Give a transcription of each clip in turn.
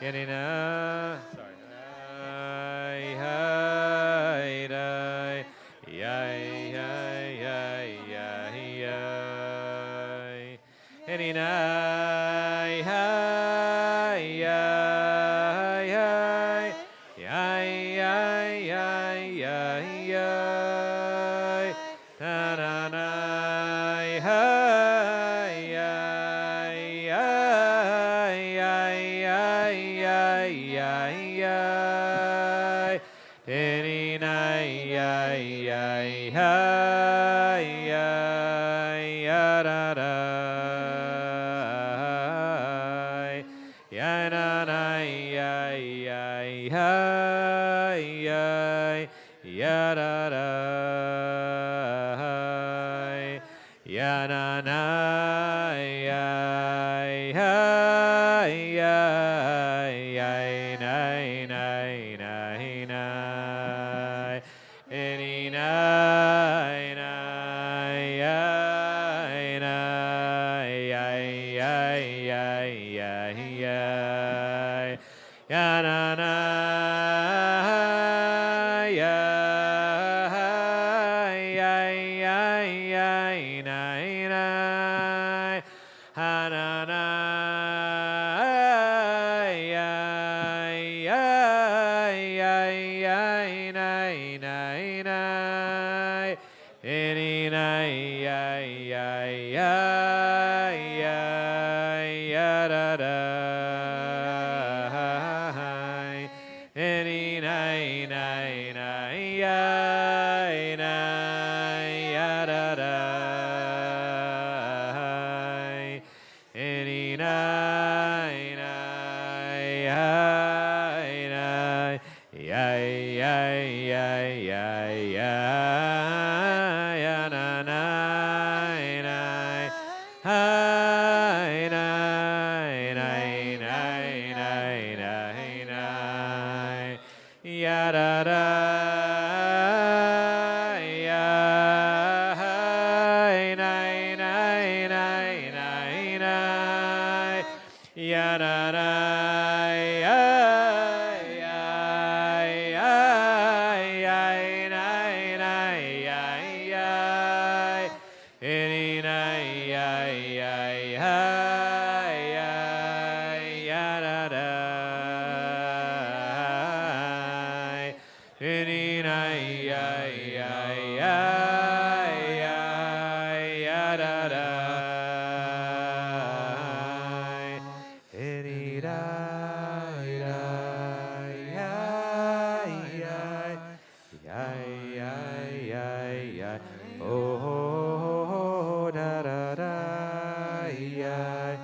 Yanina. Sorry. Ay, ay, ay, yay, yay, yay, yay, yay. Yanina. Ay, ay, ay, ay, yay, yay, yay, yay, yay. Na na na. Ay, ay, ay, ay, ay, ay, ay, ay, ay. Any night, ay, ay, ay, ay, ya, da, da. Ya, na, na, ay, ay, ay, ay, ya, da, da. Ya, na, na, ay, ay, ay, ay, ay, nay, nay, nay, nay. Any nay, nay, ay, nay, ay, ay, ay, ay, ay. Ya, na, na, ay, ay, ay, ay, ay, nay, nay. Ha, na, na, ay, ay, ay, ay, ay, nay, nay, nay. Any nay, ay, ay, ay, ay, ya, da, da. Any nay, nay, nay, ay, nay, ya, da, da. Any nay, nay, ay, nay, yay, yay, yay, yay, yay, ya, na, nay, nay, ay, nay, nay, nay, nay, nay, nay, ya, da, da. Ya, na, na, ay, ay, ay, ay, ay, nay, nay, ay, ay. Any nay, ay, ay, ay, ay, ya, da, da. Any nay, ay, ay, ay, ay, ya, da, da. Any day, ay, ay, ay, ay, ay, ay. Oh, da, da, da, ay, ay,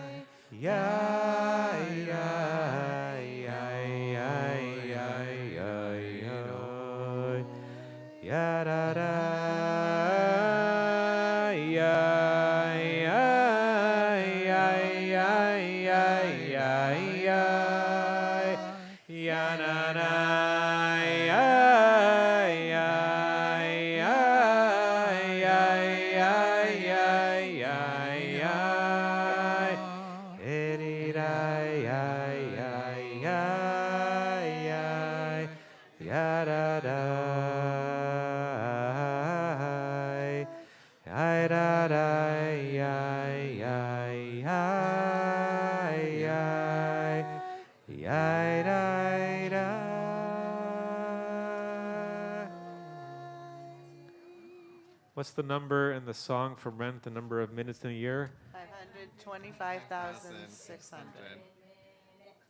ay, ay, ay, ay, ay, ay, ay. Ya, da, da, ay, ay, ay, ay, ay, ay, ay, ay. Ya, na, na, ay, ay, ay, ay, ay, ay, ay, ay. Eri, ay, ay, ay, ay, ay. Ya, da, da. Ay, da, da, ay, ay, ay, ay, ay. Ay, da, da. What's the number in the song from Rent, the number of minutes in a year? 525,600.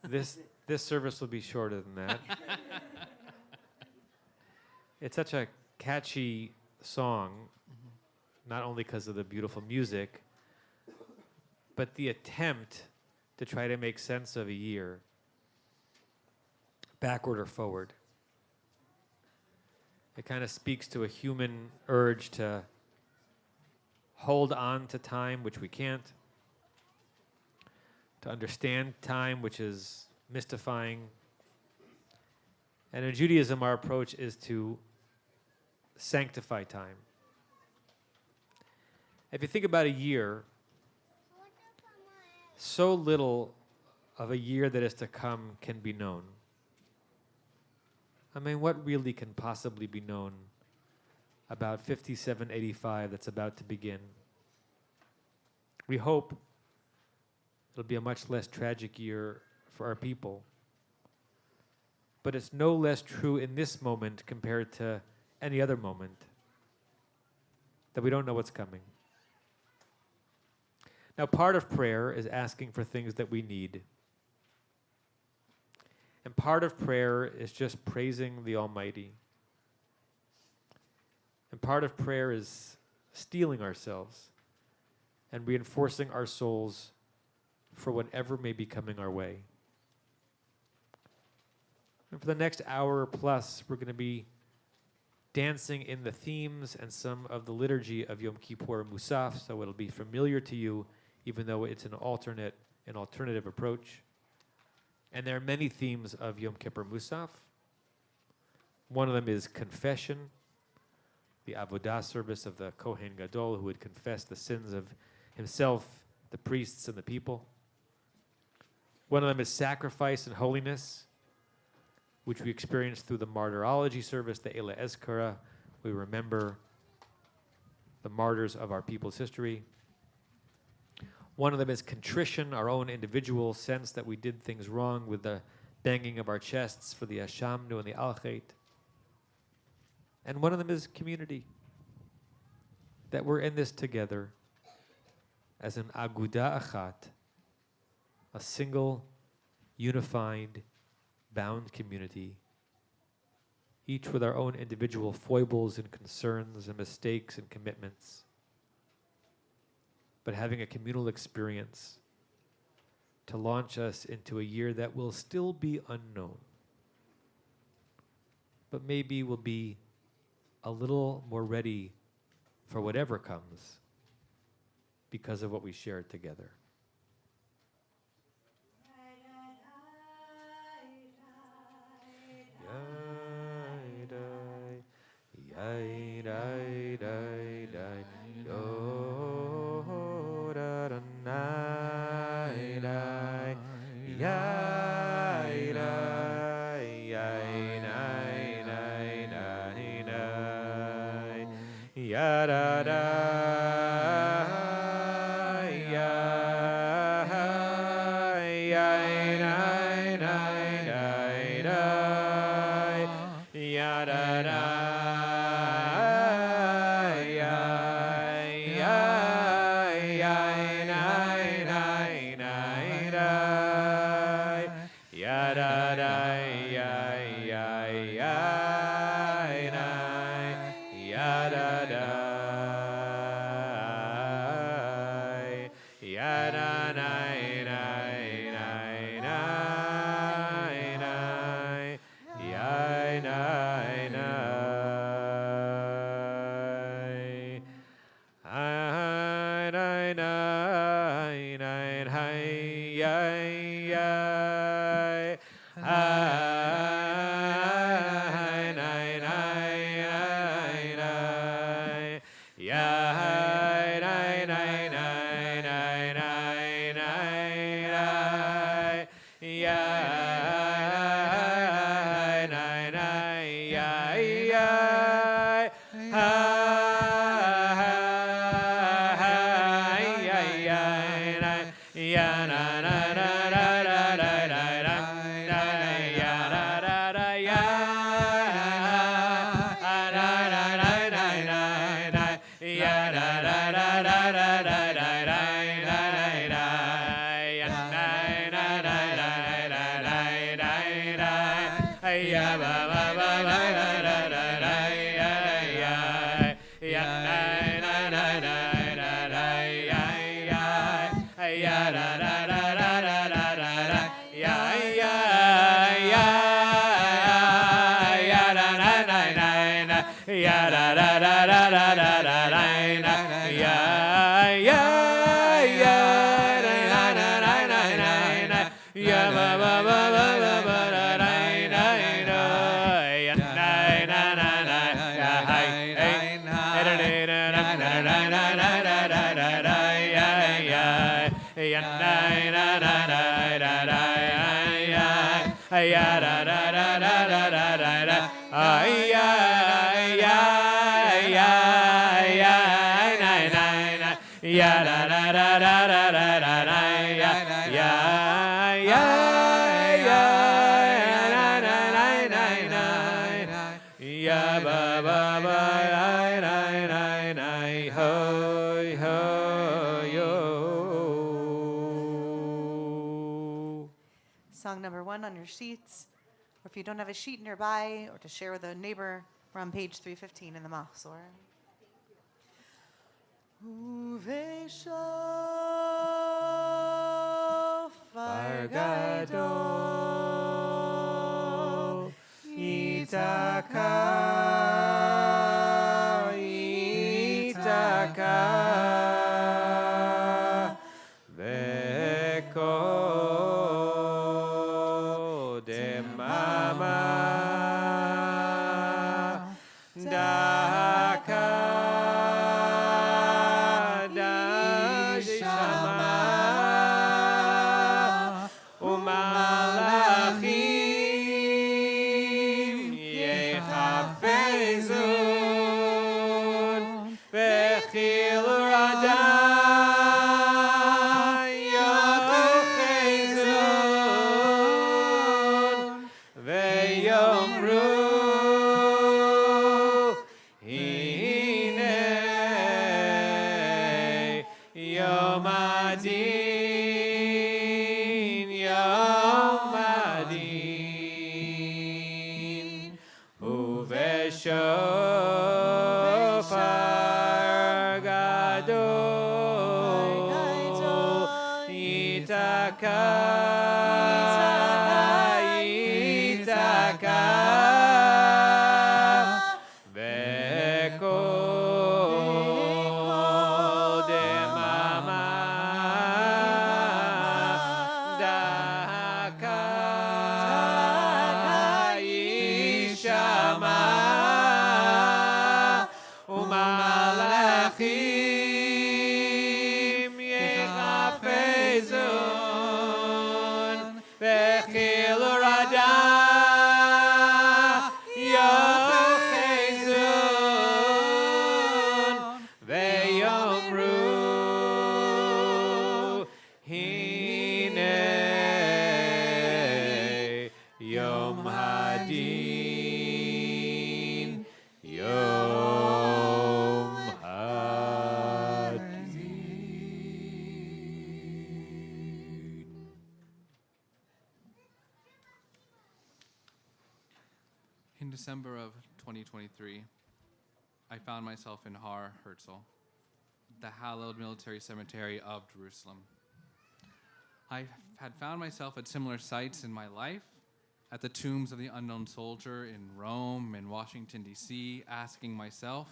This service will be shorter than that. It's such a catchy song, not only because of the beautiful music, but the attempt to try to make sense of a year, backward or forward. It kind of speaks to a human urge to hold on to time, which we can't, to understand time, which is mystifying. And in Judaism, our approach is to sanctify time. If you think about a year, so little of a year that is to come can be known. I mean, what really can possibly be known about 5785 that's about to begin? We hope it'll be a much less tragic year for our people. But it's no less true in this moment compared to any other moment that we don't know what's coming. Now, part of prayer is asking for things that we need. And part of prayer is just praising the Almighty. And part of prayer is steeling ourselves and reinforcing our souls for whatever may be coming our way. And for the next hour plus, we're going to be dancing in the themes and some of the liturgy of Yom Kippur Musaf, so it'll be familiar to you, even though it's an alternative approach. And there are many themes of Yom Kippur Musaf. One of them is confession, the avodah service of the Kohen Gadol, who would confess the sins of himself, the priests, and the people. One of them is sacrifice and holiness, which we experience through the martyrology service, the Eila Ezkara. We remember the martyrs of our people's history. One of them is contrition, our own individual sense that we did things wrong, with the banging of our chests for the Ashamnu and the Al-Khait. And one of them is community, that we're in this together as an aguda achat, a single, unified, bound community, each with our own individual foibles and concerns and mistakes and commitments, but having a communal experience to launch us into a year that will still be unknown, but maybe will be a little more ready for whatever comes because of what we shared together. Yeah. ya da da da da da da da da, ay ya ya ya ya na na na, ya da da da da da da da da, ya ya ya ya na na na na na, ya ba ba ba na na na ho ho yo. Song number 1 on your sheets, or if you don't have a sheet nearby, or to share with a neighbor, we're on page 315 in the Mahzor. Uveshofar gadol yitaka yitaka In December of 2023, I found myself in Har Herzl, the hallowed military cemetery of Jerusalem. I had found myself at similar sites in my life, at the tombs of the unknown soldier in Rome and Washington, D.C., asking myself,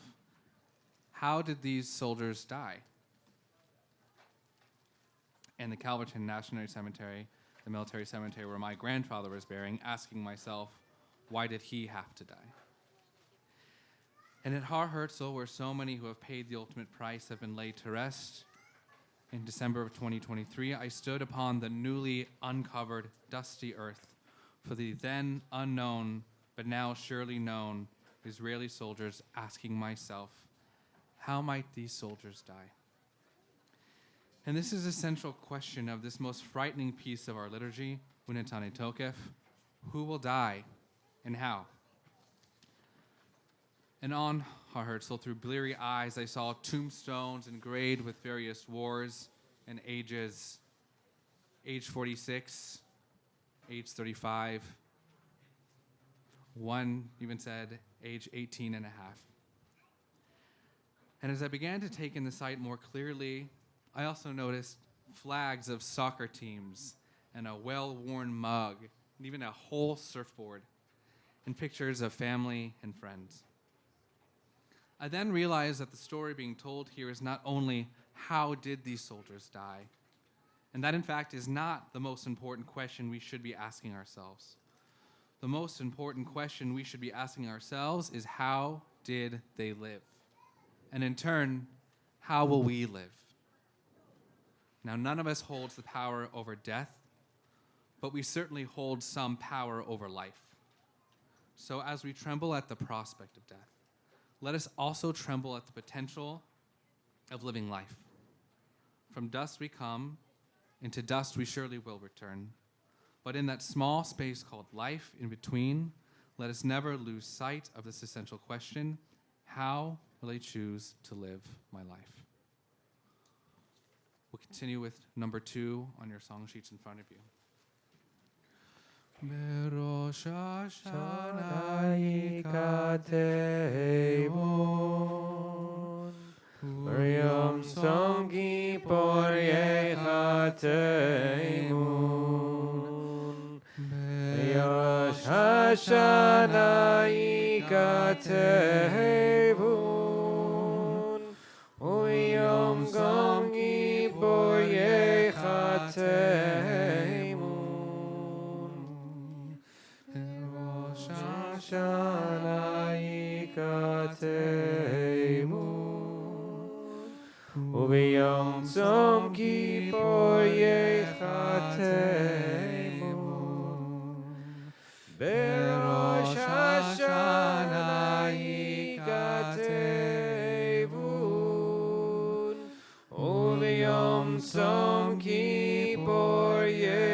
how did these soldiers die? And the Calverton National Cemetery, the military cemetery where my grandfather was buried, asking myself, why did he have to die? And at Har Herzl, where so many who have paid the ultimate price have been laid to rest, in December of 2023, I stood upon the newly uncovered, dusty earth for the then unknown, but now surely known, Israeli soldiers, asking myself, how might these soldiers die? And this is a central question of this most frightening piece of our liturgy, Unetane Tokef, who will die and how? And on Har Herzl, through bleary eyes, I saw tombstones engraved with various wars and ages, age 46, age 35. One even said age 18 and a half. And as I began to take in the site more clearly, I also noticed flags of soccer teams and a well-worn mug, and even a whole surfboard, and pictures of family and friends. I then realized that the story being told here is not only how did these soldiers die, and that in fact is not the most important question we should be asking ourselves. The most important question we should be asking ourselves is how did they live? And in turn, how will we live? Now, none of us holds the power over death, but we certainly hold some power over life. So as we tremble at the prospect of death, let us also tremble at the potential of living life. From dust we come, and to dust we surely will return. But in that small space called life in between, let us never lose sight of this essential question: how will I choose to live my life? We'll continue with number 2 on your song sheets in front of you. Berosh Hashanah yikatevon, Yom Tzom Kippur yechatemun, Berosh Hashanah yikatevon, Yom Tzom Kippur yechatemun, Berosh Hashanah yikatemun, Ubiyom Tzom Kippur yechatemun, Berosh Hashanah yikatemun, Ubiyom Tzom Kippur yechatemun.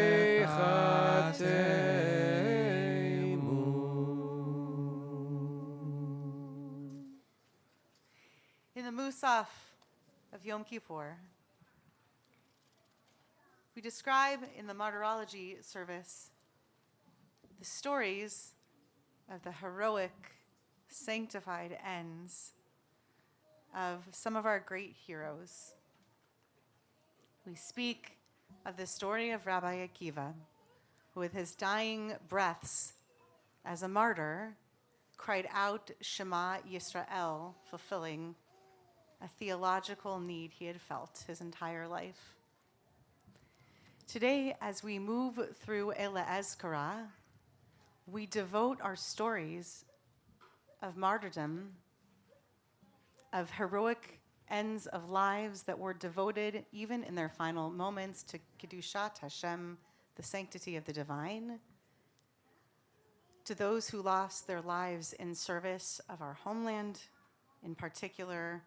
In the Musaf of Yom Kippur, we describe in the Martyrology service the stories of the heroic, sanctified ends of some of our great heroes. We speak of the story of Rabbi Akiva, who with his dying breaths as a martyr cried out Shema Yisrael, fulfilling a theological need he had felt his entire life. Today, as we move through Ele Ezkara, we devote our stories of martyrdom, of heroic ends of lives that were devoted, even in their final moments, to Kedushat Hashem, the sanctity of the divine, to those who lost their lives in service of our homeland, in particular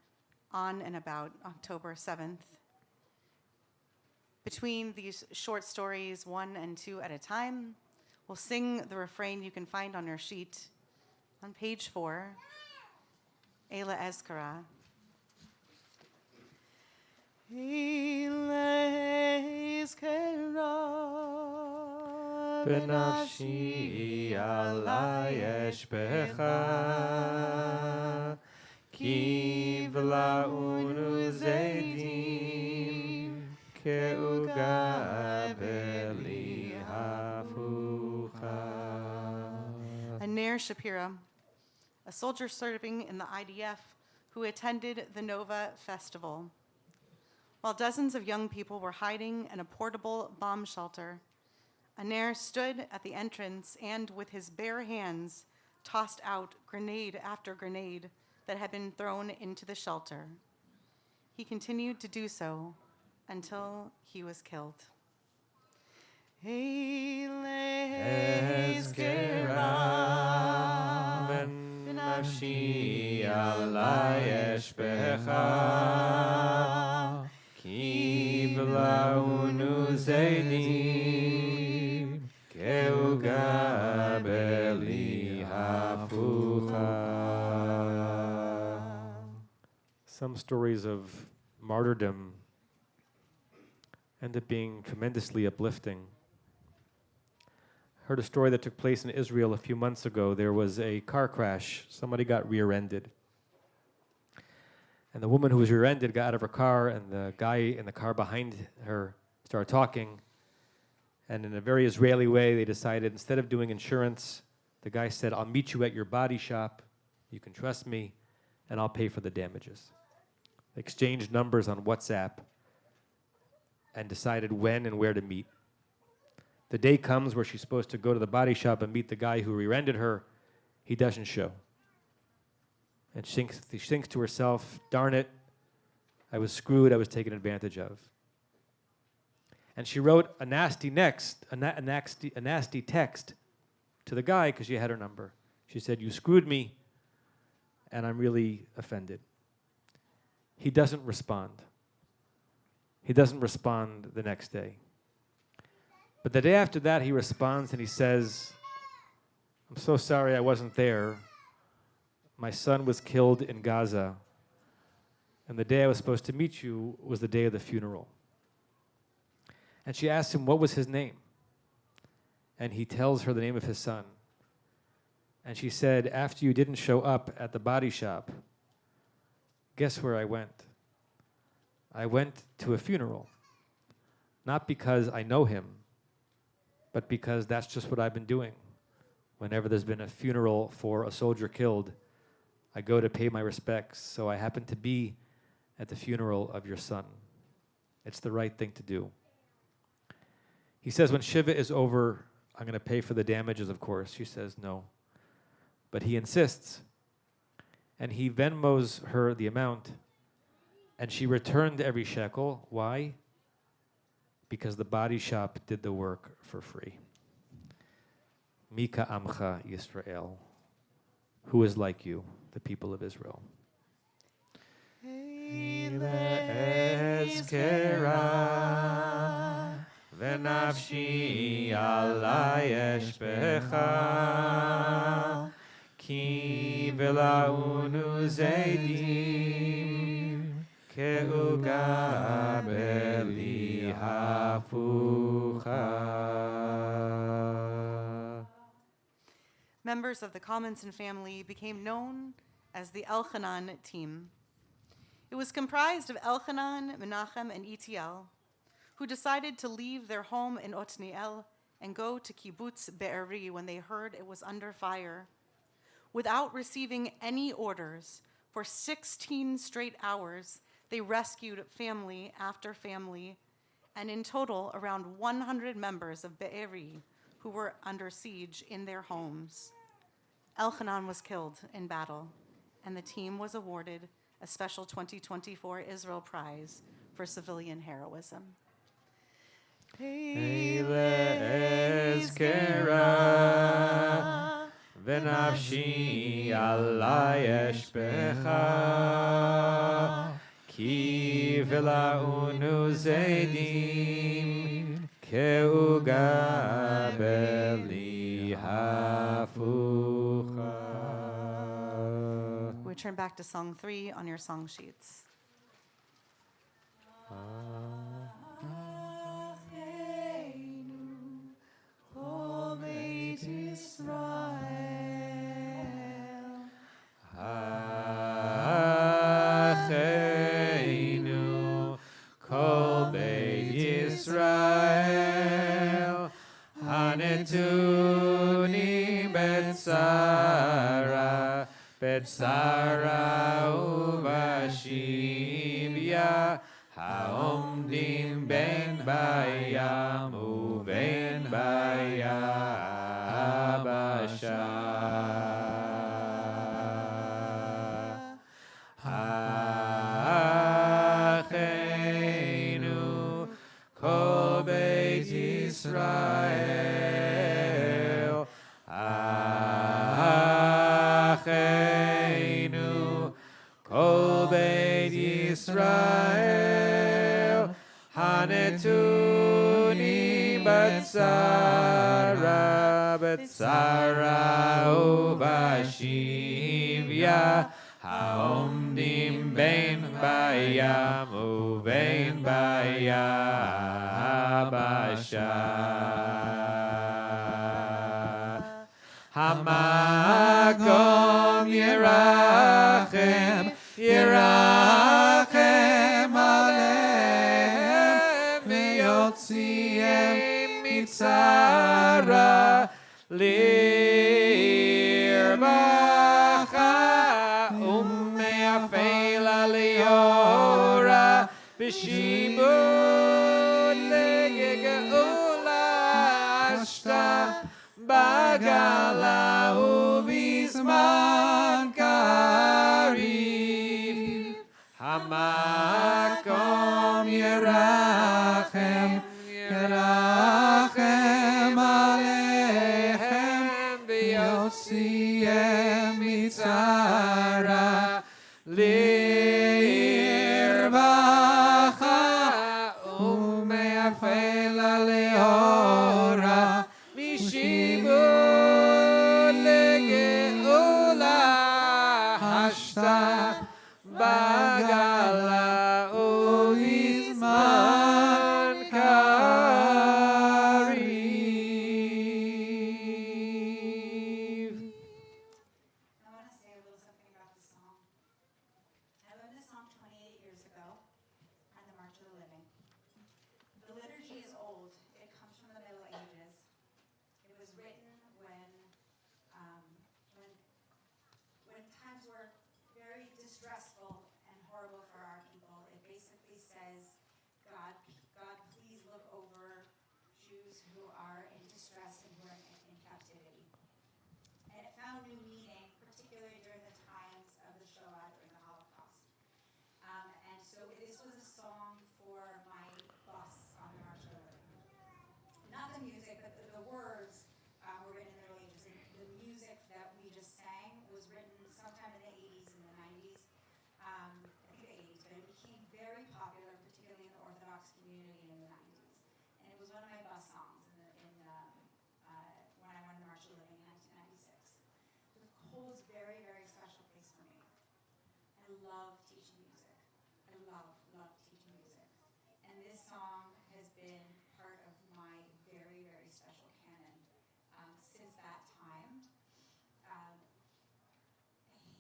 on and about October 7th. Between these short stories, 1 and 2 at a time, we'll sing the refrain you can find on your sheet on page 4, Ele Ezkara. Ele Ezkara Benafshi alai eshpecha, ki v'la'unu zeidim, ke'uga beli hafucha. Ner Shapira, a soldier serving in the IDF who attended the Nova Festival. While dozens of young people were hiding in a portable bomb shelter, Aner stood at the entrance and, with his bare hands, tossed out grenade after grenade that had been thrown into the shelter. He continued to do so until he was killed. Benafshi alai eshpecha, ki v'la'unu zeidim, ke'uga beli hafucha. Some stories of martyrdom end up being tremendously uplifting. Heard a story that took place in Israel a few months ago. There was a car crash. Somebody got rear-ended. And the woman who was rear-ended got out of her car, and the guy in the car behind her started talking. And in a very Israeli way, they decided, instead of doing insurance, the guy said, "I'll meet you at your body shop. You can trust me, and I'll pay for the damages." They exchanged numbers on WhatsApp and decided when and where to meet. The day comes where she's supposed to go to the body shop and meet the guy who rear-ended her. He doesn't show. And she thinks to herself, darn it, I was screwed, I was taken advantage of. And she wrote a nasty text to the guy because she had her number. She said, "You screwed me, and I'm really offended." He doesn't respond. He doesn't respond the next day. But the day after that, he responds and he says, "I'm so sorry I wasn't there. My son was killed in Gaza, and the day I was supposed to meet you was the day of the funeral." And she asks him what was his name. And he tells her the name of his son. And she said, "After you didn't show up at the body shop, guess where I went? I went to a funeral. Not because I know him, but because that's just what I've been doing. Whenever there's been a funeral for a soldier killed, I go to pay my respects, so I happen to be at the funeral of your son. It's the right thing to do." He says, when Shiva is over, "I'm going to pay for the damages, of course." She says, "No." But he insists, and he Venmos her the amount, and she returned every shekel. Why? Because the body shop did the work for free. Mika Amcha Yisrael. Who is like you, the people of Israel? Venafshi alayesh becha ki velaunu zedim keuga beli hafucha. Members of the Collinson family became known as the Elchanan team. It was comprised of Elchanan, Menachem, and Etiel, who decided to leave their home in Otniel and go to Kibbutz Be'eri when they heard it was under fire. Without receiving any orders, for 16 straight hours, they rescued family after family, and in total, around 100 members of Be'eri who were under siege in their homes. Elchanan was killed in battle, and the team was awarded a special 2024 Israel Prize for civilian heroism. Venafshi alayesh becha ki velaunu zedim keuga beli hafucha. We turn back to Song 3 on your song sheets. Acheinu kol beit Yisrael hanetuni betzara ubashivya haomdim ben bayam uben bayabasha. Acheinu kol beit Yisrael Acheinu kol beit Yisrael hanetuni betzara ubashivya haomdim ben bayam uben bayabasha. Hamakom Yerachem alehem v'yotzihem mitzara lirvacha u'me'afel aliora v'shibud legeula ashta bagala ubizman kariv. Hamakom Yerachem Motziem mitzara lirvacha umeafela leora mishibud legeula hashta bagala uizman kariv. I want to say a little something about this song. I learned this song 28 years ago on the March of the Living. The liturgy is old. It comes from the Middle Ages. It was written um, when, when times were very distressful and horrible for our people. It basically says, God, please look over Jews who are in distress and who are in captivity. And it found new meaning, particularly during the times of the Shoah, during the Holocaust. And so this was a song for my bus on the March of the Living. Not the music, but the words were written in the early ages. The music that we just sang was written sometime in the 80s and the 90s. I think the 80s, but it became very popular, particularly in the Orthodox community in the 90s. And it was one of my bus songs when I won the March of the Living in 1996. So it holds very, very special place for me. I love teaching music. I love teaching music. And this song has been part of my very, very special canon since that time. I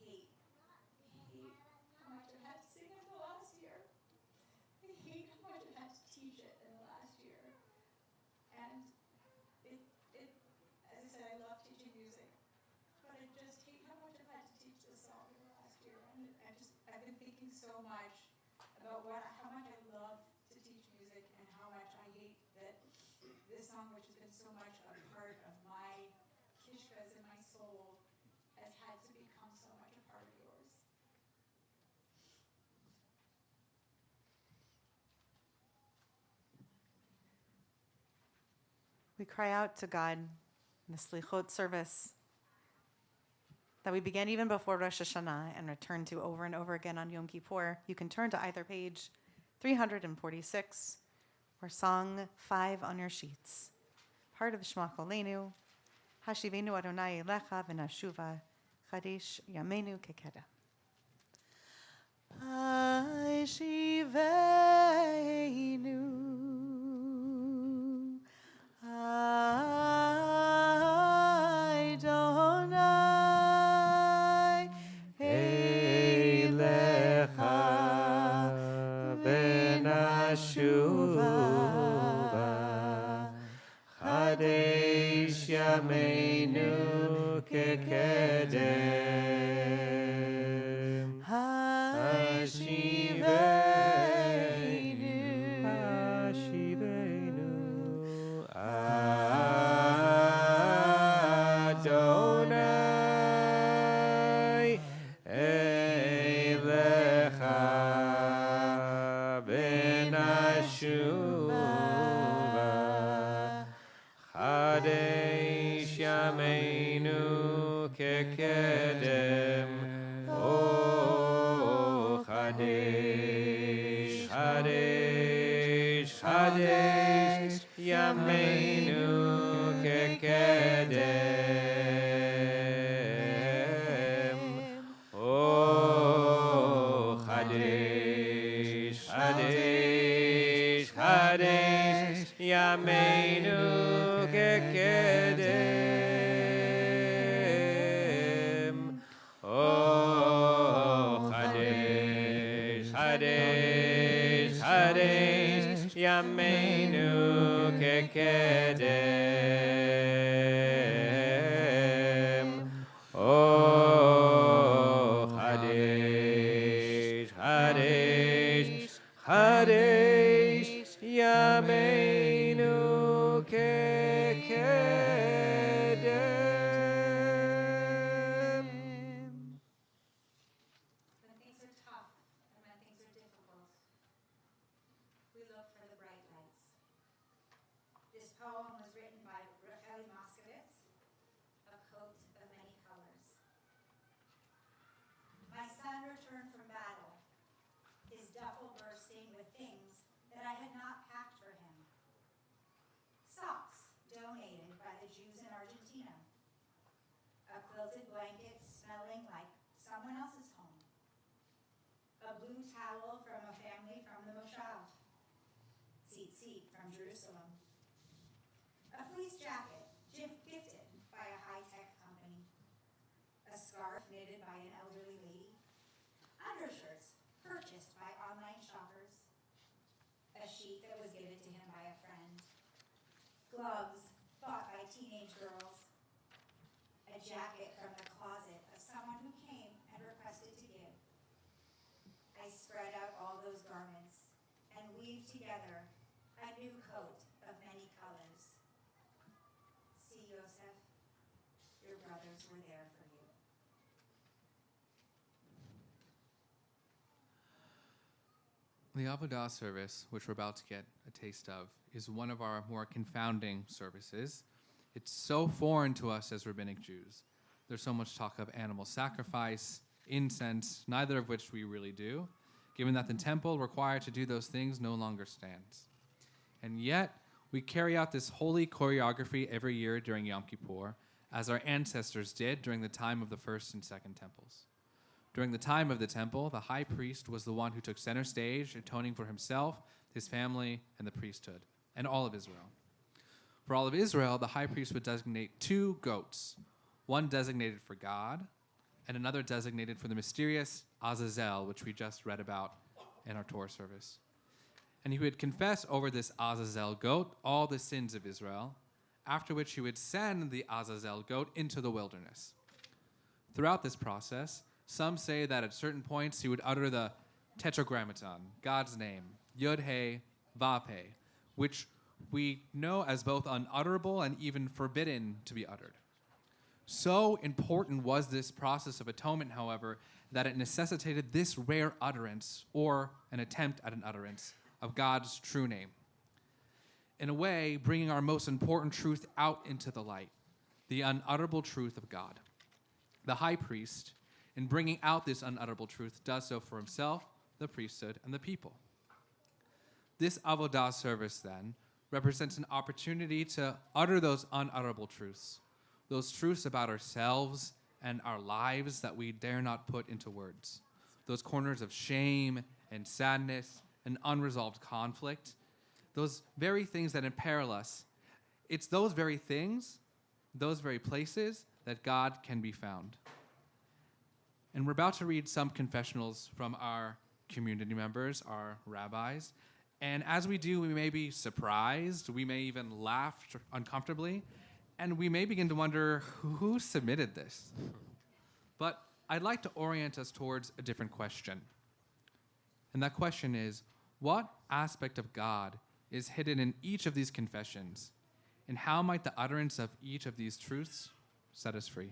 hate how much I've had to sing it the last year. I hate how much I've had to teach it in the last year. And it as I said, I love teaching music, but I just hate how much I've had to teach this song in the last year. And I've been thinking so much about how much I love to teach music and how much I hate that this song, which has been so much a part of my kishkas in my soul, has had to become so much a part of yours. We cry out to God in the Slichot service that we began even before Rosh Hashanah and return to over and over again on Yom Kippur. You can turn to either page 346 or Song 5 on your sheets. Part of Shema Kolenu, Hashivenu Adonai Elecha v'nashuva Chadesh Yameinu Kekedem. Hashivenu Adonai Elecha v'nashuva Chadesh Yameinu Kekedem Hashivenu Adonai Elecha v'nashuva Chadesh Yameinu Kekedem Oh Chadesh Yameinu Kekedem Oh Chadesh Yameinu Kekedem Oh Chadesh Yameinu Kekedem Oh Chadesh Yameinu Kekedem. When things are tough and when things are difficult, we look for the bright lights. This poem was written by Rachel Moskowitz, a coat of many returned from battle, his duffel bursting with things that I had not packed for him. Socks donated by the Jews in Argentina. A quilted blanket smelling like someone else's home. A blue towel from a family from the Moshav. Tzitzit from Jerusalem. A fleece jacket gifted by a high-tech company. A scarf knitted by an elderly lady. Undershirts purchased by online shoppers. A sheet that was given to him by a friend. Gloves bought by teenage girls. A jacket from the closet of someone who came and requested to give. I spread out all those garments and weaved together a new coat of many colors. See, Yosef, your brothers were there for you. The Avodah service, which we're about to get a taste of, is one of our more confounding services. It's so foreign to us as rabbinic Jews. There's so much talk of animal sacrifice, incense, neither of which we really do, given that the temple required to do those things no longer stands. And yet, we carry out this holy choreography every year during Yom Kippur, as our ancestors did during the time of the first and second temples. During the time of the temple, the high priest was the one who took center stage, atoning for himself, his family, and the priesthood, and all of Israel. For all of Israel, the high priest would designate 2 goats, one designated for God, and another designated for the mysterious Azazel, which we just read about in our Torah service. And he would confess over this Azazel goat all the sins of Israel, after which he would send the Azazel goat into the wilderness. Throughout this process, some say that at certain points he would utter the Tetragrammaton, God's name, Yod-He, Vav-He, which we know as both unutterable and even forbidden to be uttered. So important was this process of atonement, however, that it necessitated this rare utterance, or an attempt at an utterance, of God's true name. In a way, bringing our most important truth out into the light, the unutterable truth of God. The high priest, in bringing out this unutterable truth, does so for himself, the priesthood, and the people. This Avodah service, then, represents an opportunity to utter those unutterable truths, those truths about ourselves and our lives that we dare not put into words, those corners of shame and sadness and unresolved conflict, those very things that imperil us. It's those very things, those very places, that God can be found. And we're about to read some confessionals from our community members, our rabbis. And as we do, we may be surprised, we may even laugh uncomfortably, and we may begin to wonder who submitted this. But I'd like to orient us towards a different question. And that question is, what aspect of God is hidden in each of these confessions? And how might the utterance of each of these truths set us free?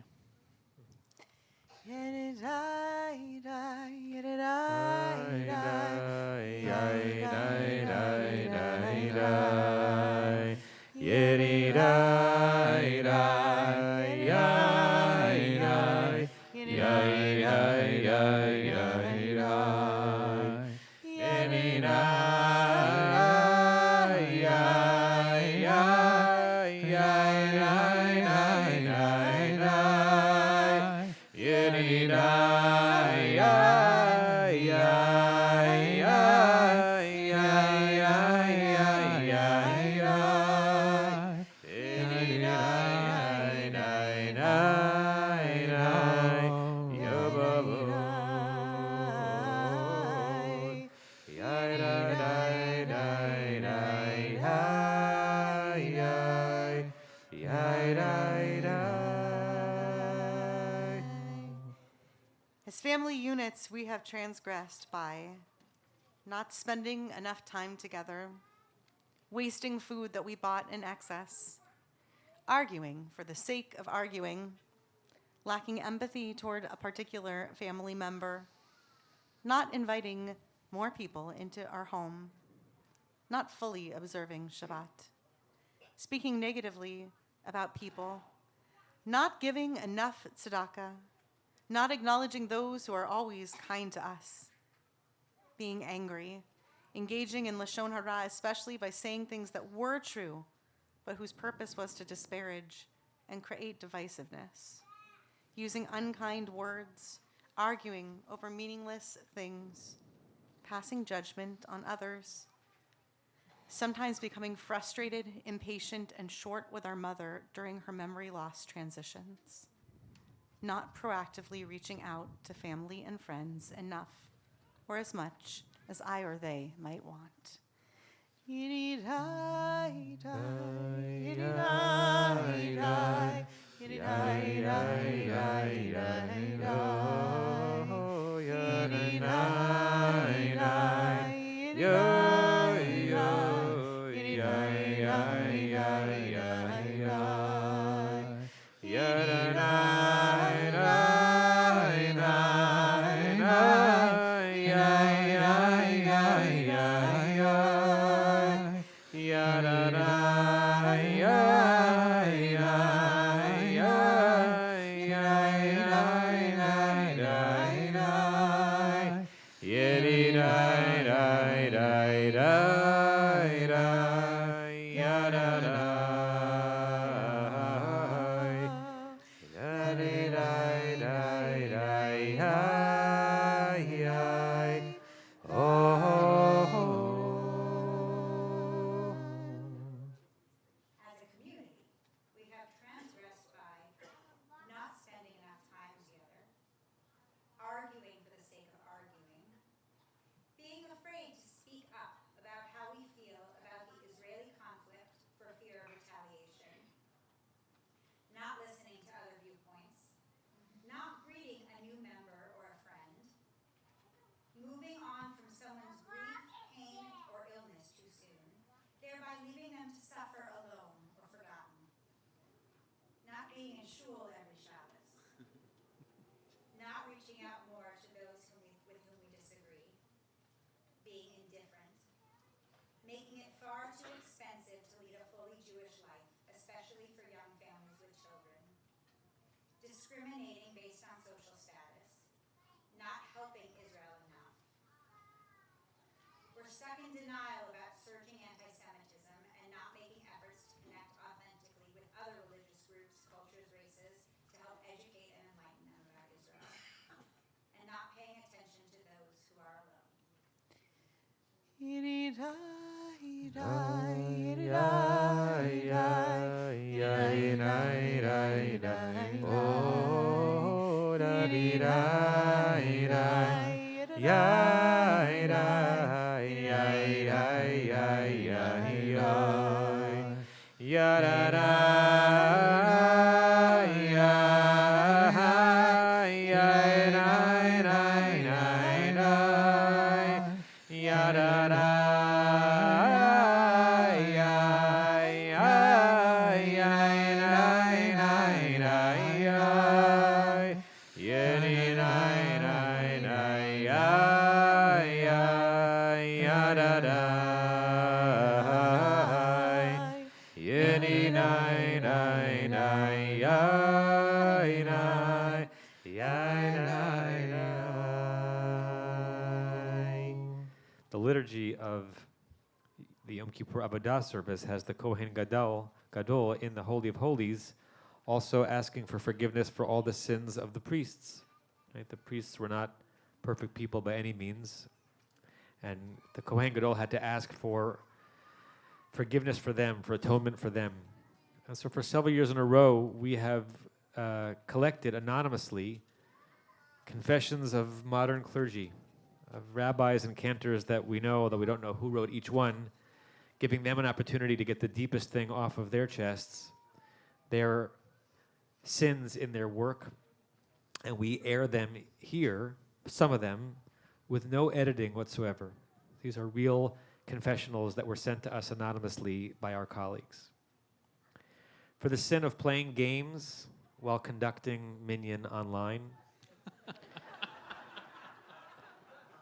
As family units, we have transgressed by not spending enough time together, wasting food that we bought in excess, arguing for the sake of arguing, lacking empathy toward a particular family member, not inviting more people into our home, not fully observing Shabbat, speaking negatively about people, not giving enough tzedakah, not acknowledging those who are always kind to us, being angry, engaging in Lashon Hara, especially by saying things that were true, but whose purpose was to disparage and create divisiveness, using unkind words, arguing over meaningless things, passing judgment on others, sometimes becoming frustrated, impatient, and short with our mother during her memory loss transitions, not proactively reaching out to family and friends enough or as much as I or they might want. As a community, we have transgressed by not spending enough time together, arguing for the sake of arguing, being afraid to speak up about how we feel about the Israeli conflict for fear of retaliation, not listening to other viewpoints, not greeting a new member or a friend, moving on from someone's grief, pain, or illness too soon, thereby leaving them to suffer alone or forgotten, not being in shul every Shabbos, not reaching out more to those with whom we disagree, being indifferent, making it far too expensive to lead a fully Jewish life, especially for young families with children, discriminating based on social status, not helping Israel enough. We're stuck in denial about surging anti-Semitism and not making efforts to connect authentically with other religious groups, cultures, races to help educate and enlighten them about Israel, and not paying attention to those who are alone. The liturgy of the Yom Kippur Avodah service has the Kohen Gadol in the Holy of Holies also asking for forgiveness for all the sins of the priests. Right? The priests were not perfect people by any means, and the Kohen Gadol had to ask for forgiveness for them, for atonement for them. And so for several years in a row, we have collected anonymously confessions of modern clergy, of rabbis and cantors that we know, although we don't know who wrote each one, giving them an opportunity to get the deepest thing off of their chests, their sins in their work, and we air them here, some of them, with no editing whatsoever. These are real confessionals that were sent to us anonymously by our colleagues. For the sin of playing games while conducting Minyan online,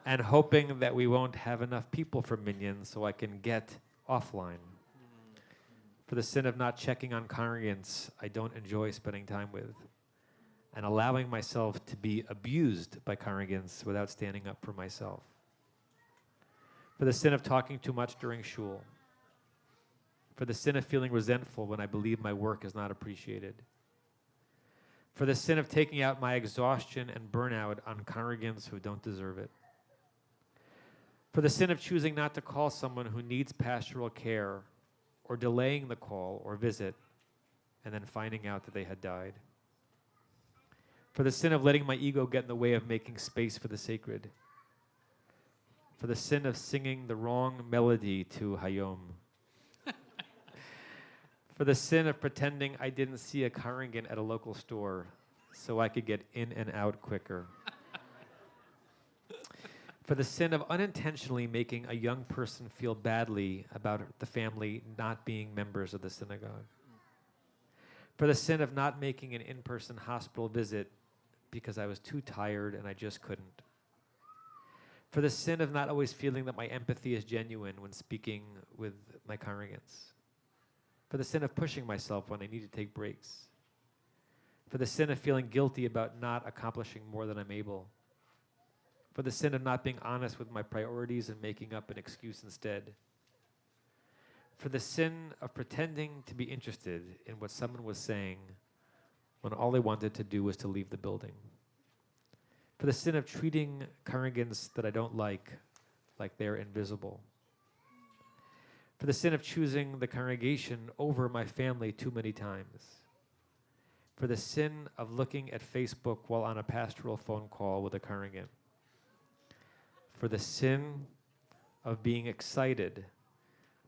and hoping that we won't have enough people for Minyan so I can get offline. For the sin of not checking on congregants I don't enjoy spending time with. and allowing myself to be abused by congregants without standing up for myself. For the sin of talking too much during shul. For the sin of feeling resentful when I believe my work is not appreciated. For the sin of taking out my exhaustion and burnout on congregants who don't deserve it. For the sin of choosing not to call someone who needs pastoral care, or delaying the call or visit, and then finding out that they had died. For the sin of letting my ego get in the way of making space for the sacred. For the sin of singing the wrong melody to Hayom. For the sin of pretending I didn't see a congregant at a local store so I could get in and out quicker. For the sin of unintentionally making a young person feel badly about the family not being members of the synagogue. For the sin of not making an in-person hospital visit because I was too tired and I just couldn't. For the sin of not always feeling that my empathy is genuine when speaking with my congregants. For the sin of pushing myself when I need to take breaks. For the sin of feeling guilty about not accomplishing more than I'm able. For the sin of not being honest with my priorities and making up an excuse instead. For the sin of pretending to be interested in what someone was saying when all they wanted to do was to leave the building. For the sin of treating congregants that I don't like they're invisible. For the sin of choosing the congregation over my family too many times. For the sin of looking at Facebook while on a pastoral phone call with a congregant. For the sin of being excited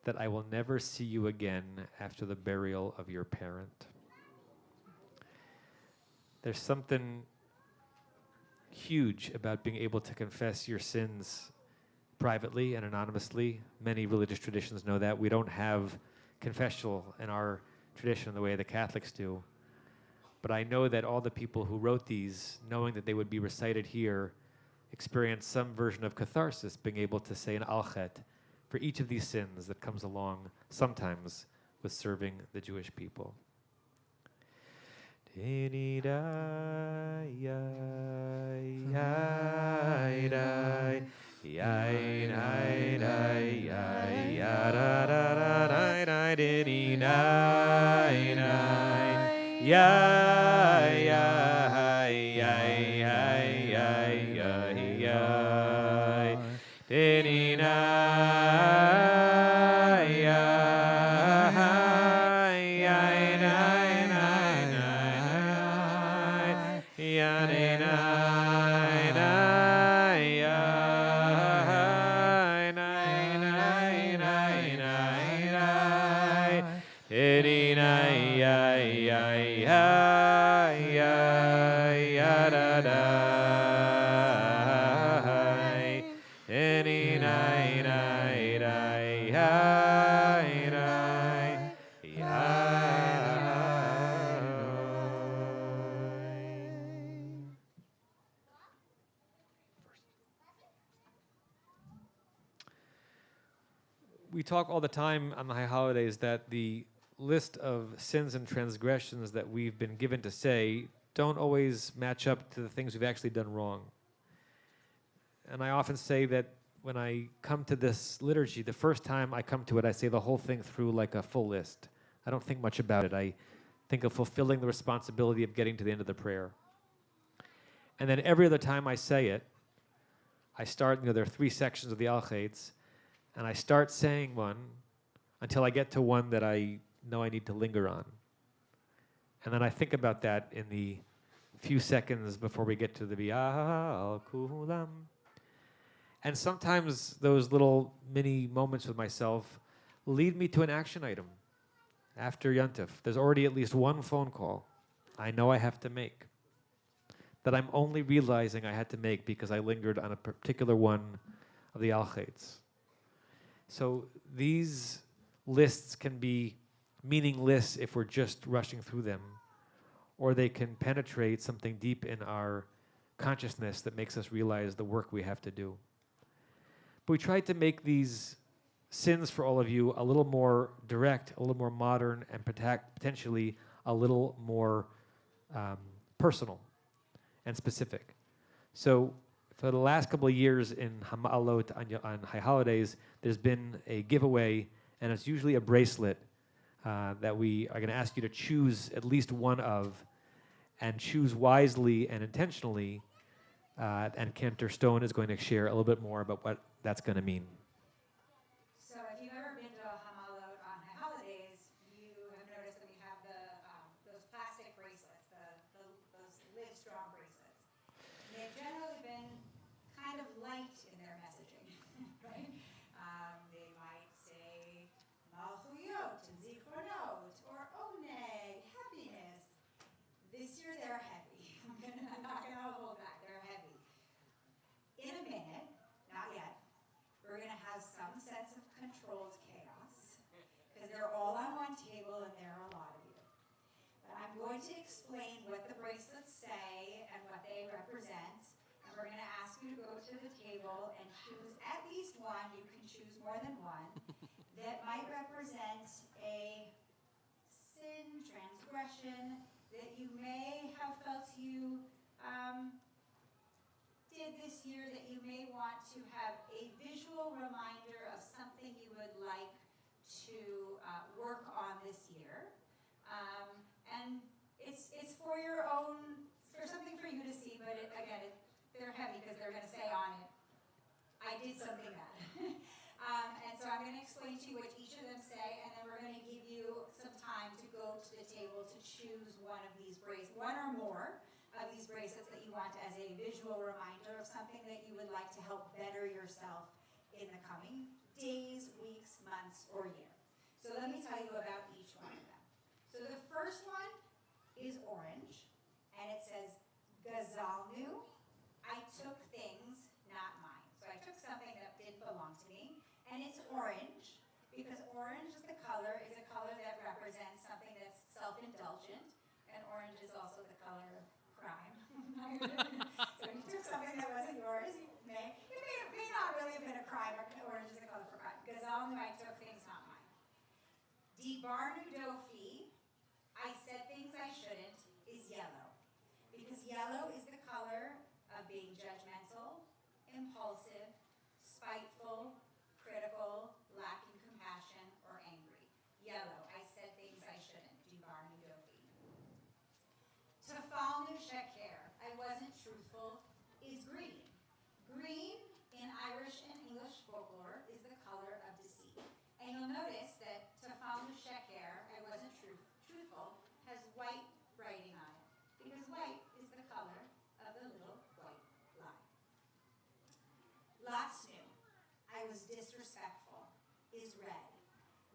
that I will never see you again after the burial of your parent. There's something huge about being able to confess your sins privately and anonymously. Many religious traditions know that. We don't have confessional in our tradition the way the Catholics do. But I know that all the people who wrote these, knowing that they would be recited here, experienced some version of catharsis, being able to say an alchet for each of these sins that comes along sometimes with serving the Jewish people. We talk all the time on the high holidays that the list of sins and transgressions that we've been given to say don't always match up to the things we've actually done wrong. And I often say that when I come to this liturgy, the first time I come to it, I say the whole thing through like a full list. I don't think much about it. I think of fulfilling the responsibility of getting to the end of the prayer. And then every other time I say it, I start, there are 3 sections of the Alchates, and I start saying one until I get to one that I know I need to linger on. And then I think about that in the few seconds before we get to the V'al Kulam. And sometimes those little mini moments with myself lead me to an action item after Yontif. There's already at least one phone call I know I have to make that I'm only realizing I had to make because I lingered on a particular one of the Alchates. So these lists can be meaningless if we're just rushing through them, or they can penetrate something deep in our consciousness that makes us realize the work we have to do. But we tried to make these sins for all of you a little more direct, a little more modern, and potentially a little more personal. and specific. So for the last couple of years in Hama'alot on high holidays, there's been a giveaway, and it's usually a bracelet that we are going to ask you to choose at least one of, and choose wisely and intentionally. And Cantor Stone is going to share a little bit more about what that's going to mean. So if you've ever been to a Hama'alot on high holidays, you have noticed that we have those plastic bracelets, those Live Strong bracelets. And they've generally been kind of light in their messaging, right? They might say Malchuyot and Zichronot or Oneg, happiness. This year they're heavy. I'm not gonna hold back. They're heavy. In a minute, not yet, we're going to have some sense of controlled chaos because they're all on one table and there are a lot of you. But I'm going to explain what the bracelets say and what they represent. And we're going to ask you to go to the table and choose at least one, you can choose more than one, that might represent a sin, transgression, that you may have felt you did this year, that you may want to have a visual reminder of something you would like to work on this year. And it's for your own, for something for you to see, but they're heavy because they're going to say on it, I did something bad. And so I'm going to explain to you what each of them say, and then we're going to give you some time to go to the table to choose one of these bracelets, one or more of these bracelets that you want as a visual reminder of something that you would like to help better yourself in the coming days, weeks, months, or year. So let me tell you about each one of them. So the first one is orange, and it says, Gazalnu, I took things, not mine. So I took something that didn't belong to me, and it's orange, because orange is a color that represents something that's self-indulgent, and orange is also the color of crime. So you took something that wasn't yours, it may not really have been a crime, orange is the color for crime. Gazalnu, I took things, not mine. Dibarnu dofi, I said things I shouldn't, is yellow. Because yellow is the color of being judgmental, impulsive, spiteful, critical, lacking compassion, or angry. Yellow, I said things I shouldn't. Dibarnu dofi. Tafalnu sheker, I wasn't truthful, is green. Green in Irish and English folklore is the color of deceit. And you'll notice that Tafalnu sheker, I wasn't truthful, has white writing on it. Because white is the color of the little white lie. Latsnu, I was disrespectful, is red.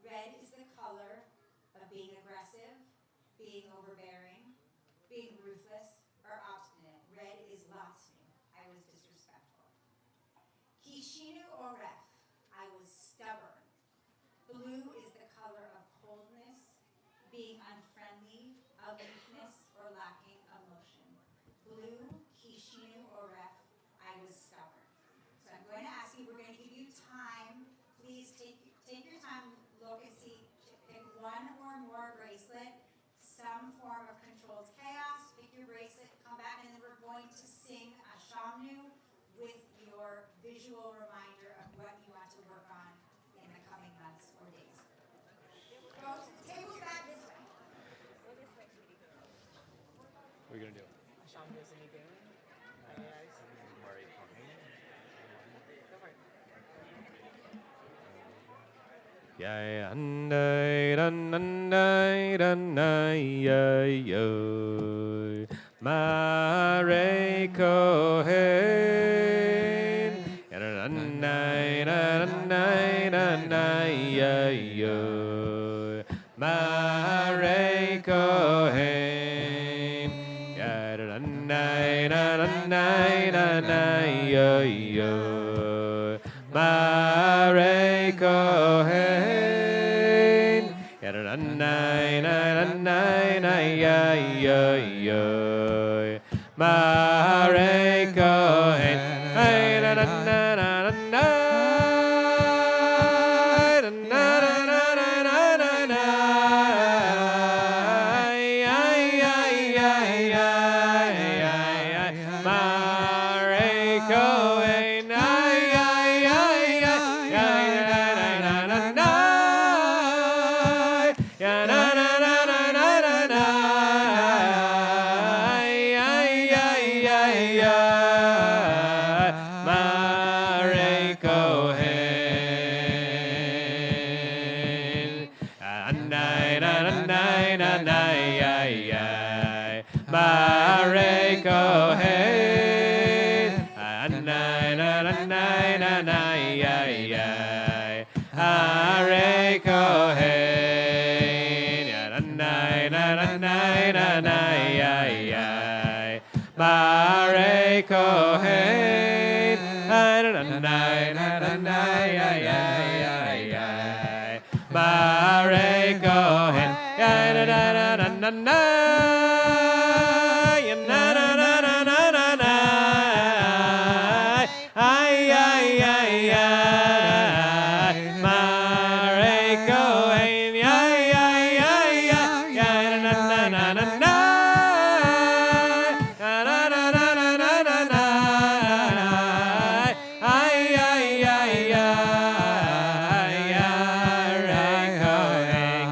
Red is the color of being aggressive, being overbearing, being ruthless, or obstinate. Red is latsnu, I was disrespectful. Kishinu oref, I was stubborn. Blue is the color of coldness, being unfriendly, aloofness, or lacking emotion. Blue, Kishinu oref, I was stubborn. So I'm going to ask you, we're going to give you time. Please take your time, look and see, pick one or more bracelet, some form of controlled chaos, pick your bracelet, come back, and then we're going to sing a shamnu with your visual reminder of what you want to work on in the coming months or days. Go to the tables back this way. What are you going to do? Mare Kohen Mare Kohen Mare Kohen Mare Kohen Mare Kohen. Anai na na na na na Mare Kohen. Anai na na na na na Mare Kohen. Anai na na na Mare Kohen.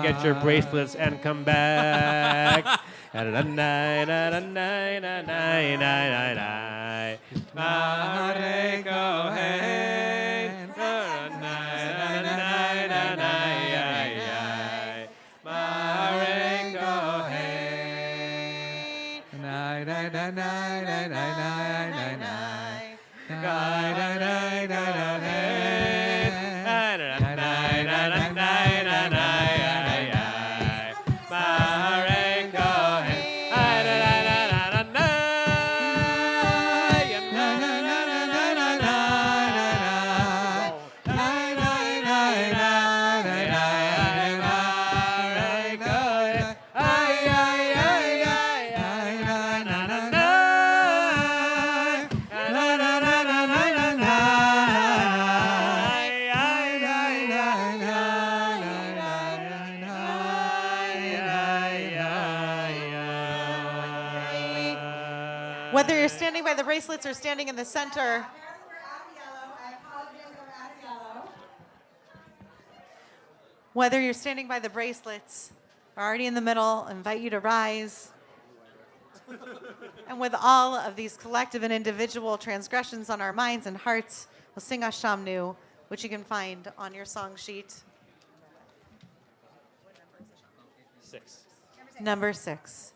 Get your bracelets and come back. Mare Kohen. Whether you're standing by the bracelets or standing in the center, whether you're standing by the bracelets or already in the middle, I invite you to rise. And with all of these collective and individual transgressions on our minds and hearts, we'll sing Ashamnu, which you can find on your song sheet. 6. Number 6.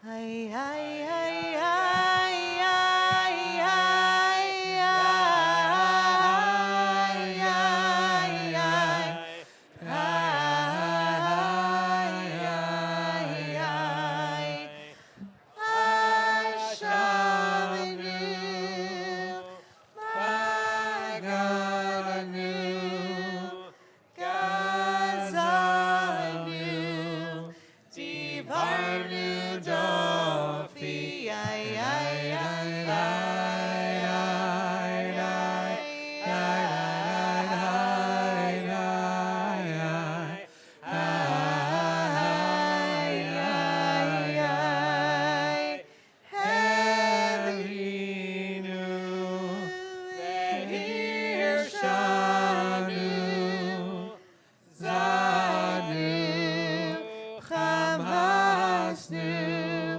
Ay, ay, ay, ay, ay, ay, Hama'alot.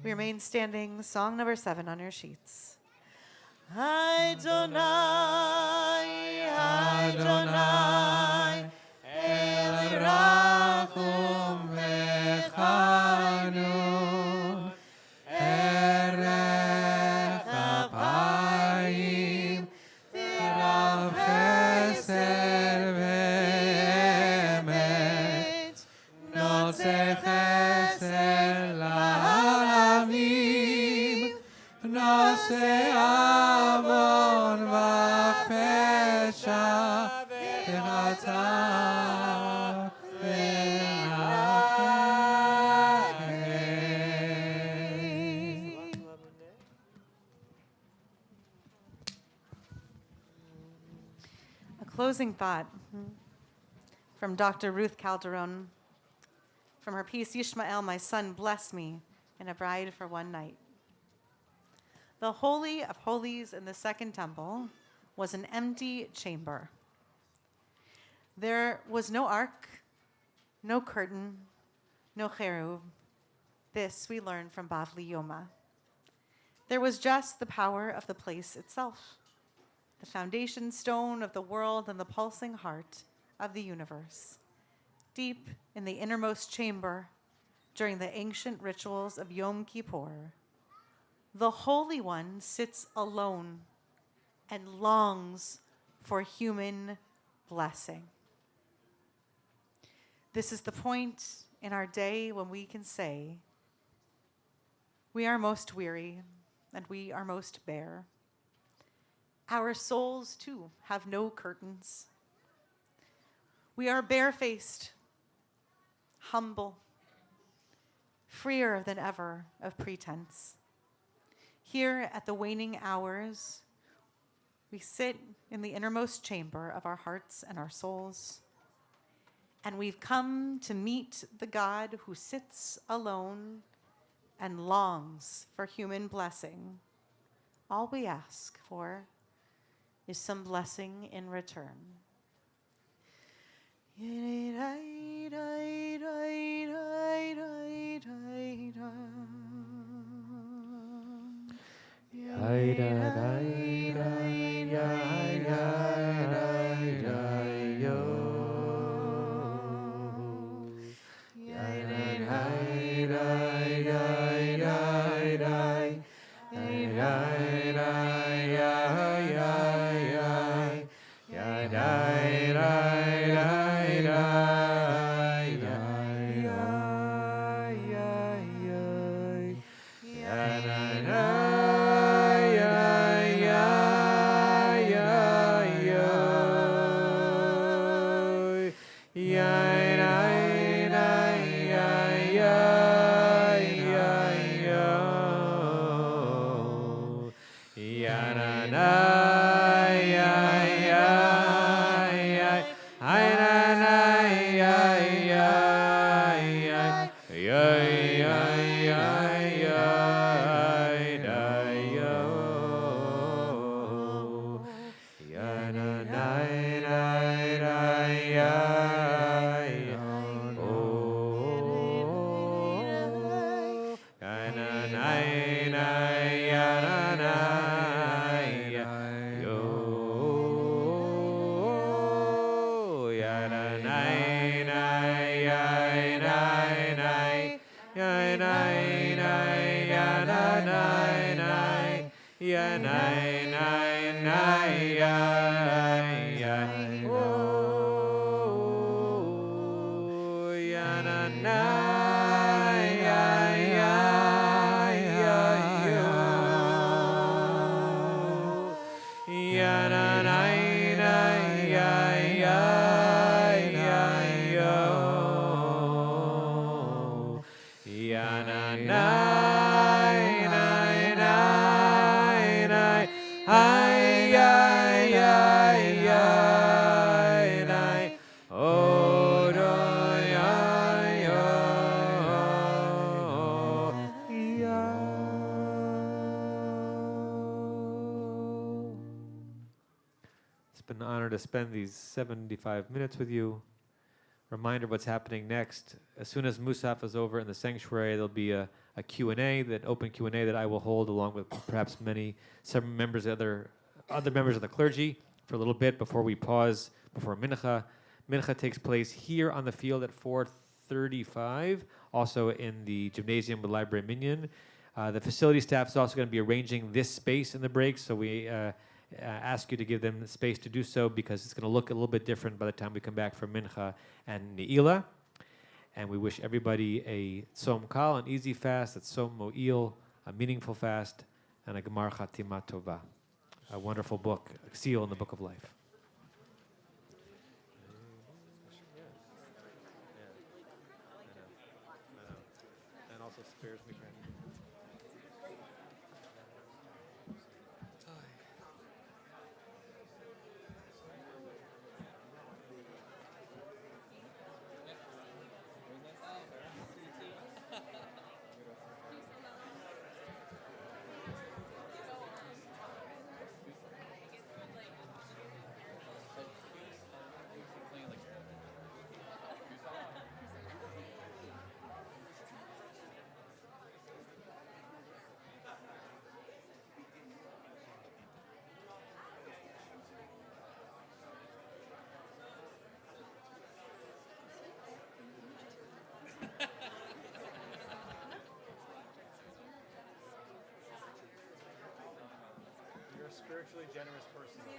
We remain standing. Song number 7 on your sheets. Adonai, Adonai, El Rachum V'Chanun, Erech Apayim, Rav Chesed V'Emet, Notze Chesed La'alamim, Nose Avon V'Pesha V'Chata V'Rachem. A closing thought from Dr. Ruth Calderon. From her piece, Yishmael, my son, bless me, and a bride for one night. The Holy of Holies in the Second Temple was an empty chamber. There was no ark, no curtain, no cherub. This we learn from Bavli Yoma. There was just the power of the place itself, the foundation stone of the world and the pulsing heart of the universe. Deep in the innermost chamber, during the ancient rituals of Yom Kippur, the Holy One sits alone and longs for human blessing. This is the point in our day when we can say, we are most weary and we are most bare. Our souls, too, have no curtains. We are barefaced, humble, freer than ever of pretense. Here at the waning hours, we sit in the innermost chamber of our hearts and our souls, and we've come to meet the God who sits alone and longs for human blessing. All we ask for is some blessing in return. It's been an honor to spend these 75 minutes with you. reminder of what's happening next. As soon as Musaf is over in the sanctuary, there'll be a Q&A, that open Q&A that I will hold along with perhaps some members of other members of the clergy for a little bit before we pause before Mincha. Mincha takes place here on the field at 4:35, also in the gymnasium with Library Minyan. The facility staff is also going to be arranging this space in the breaks, so we ask you to give them the space to do so because it's going to look a little bit different by the time we come back from Mincha and Ne'ilah. And we wish everybody a Tzom Kal, an easy fast, a Tzom Mo'il, a meaningful fast, and a Gemar Chatima Tova, a wonderful book, a seal in the book of life. And also spares me from spiritually generous person.